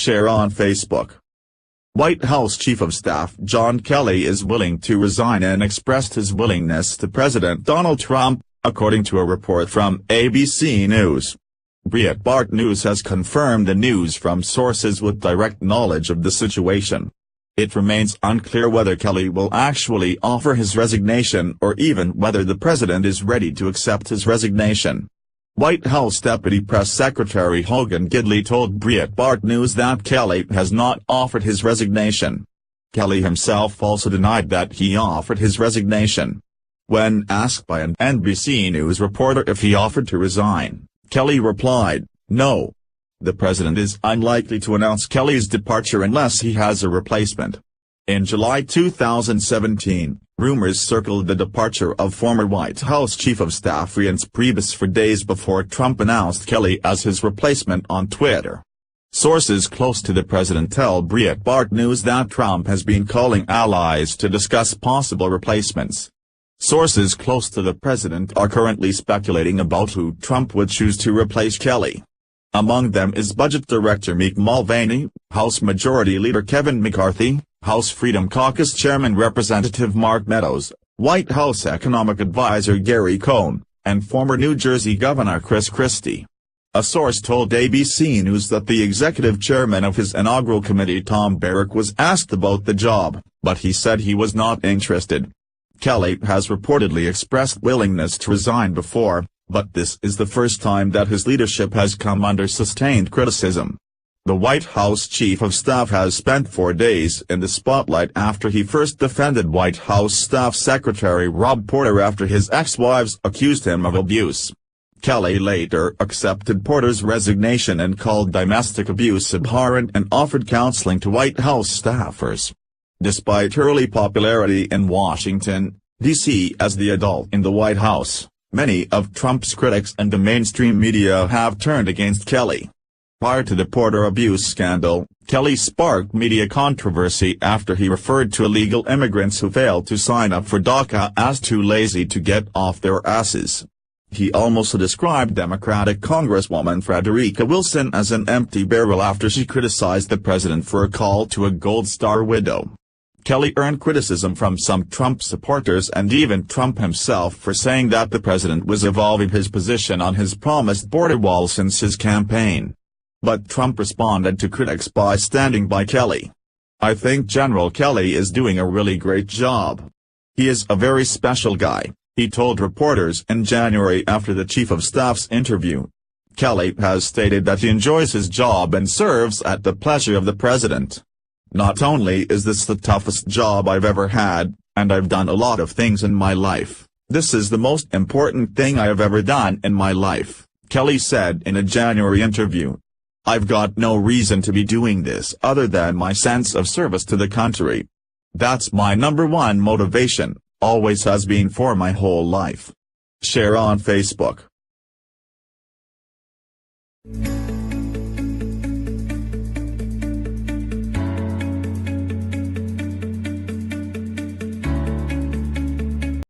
Share on Facebook. White House Chief of Staff John Kelly is willing to resign and expressed his willingness to President Donald Trump, according to a report from ABC News. Breitbart News has confirmed the news from sources with direct knowledge of the situation. It remains unclear whether Kelly will actually offer his resignation or even whether the president is ready to accept his resignation. White House Deputy Press Secretary Hogan Gidley told Breitbart News that Kelly has not offered his resignation. Kelly himself also denied that he offered his resignation. When asked by an NBC News reporter if he offered to resign, Kelly replied, "No. The president is unlikely to announce Kelly's departure unless he has a replacement." In July 2017, rumors circled the departure of former White House Chief of Staff Reince Priebus for days before Trump announced Kelly as his replacement on Twitter. Sources close to the president tell Breitbart News that Trump has been calling allies to discuss possible replacements. Sources close to the president are currently speculating about who Trump would choose to replace Kelly. Among them is Budget Director Mick Mulvaney, House Majority Leader Kevin McCarthy, House Freedom Caucus Chairman Representative Mark Meadows, White House Economic Advisor Gary Cohn, and former New Jersey Governor Chris Christie. A source told ABC News that the executive chairman of his inaugural committee Tom Barrack was asked about the job, but he said he was not interested. Kelly has reportedly expressed willingness to resign before, but this is the first time that his leadership has come under sustained criticism. The White House Chief of Staff has spent 4 days in the spotlight after he first defended White House Staff Secretary Rob Porter after his ex-wives accused him of abuse. Kelly later accepted Porter's resignation and called domestic abuse abhorrent and offered counseling to White House staffers. Despite early popularity in Washington, D.C. as the adult in the White House, many of Trump's critics and the mainstream media have turned against Kelly. Prior to the Porter abuse scandal, Kelly sparked media controversy after he referred to illegal immigrants who failed to sign up for DACA as too lazy to get off their asses. He also described Democratic Congresswoman Frederica Wilson as an empty barrel after she criticized the president for a call to a Gold Star widow. Kelly earned criticism from some Trump supporters and even Trump himself for saying that the president was evolving his position on his promised border wall since his campaign. But Trump responded to critics by standing by Kelly. "I think General Kelly is doing a really great job. He is a very special guy," he told reporters in January after the Chief of Staff's interview. Kelly has stated that he enjoys his job and serves at the pleasure of the president. "Not only is this the toughest job I've ever had, and I've done a lot of things in my life, this is the most important thing I have ever done in my life," Kelly said in a January interview. "I've got no reason to be doing this other than my sense of service to the country. That's my number one motivation, always has been for my whole life." Share on Facebook.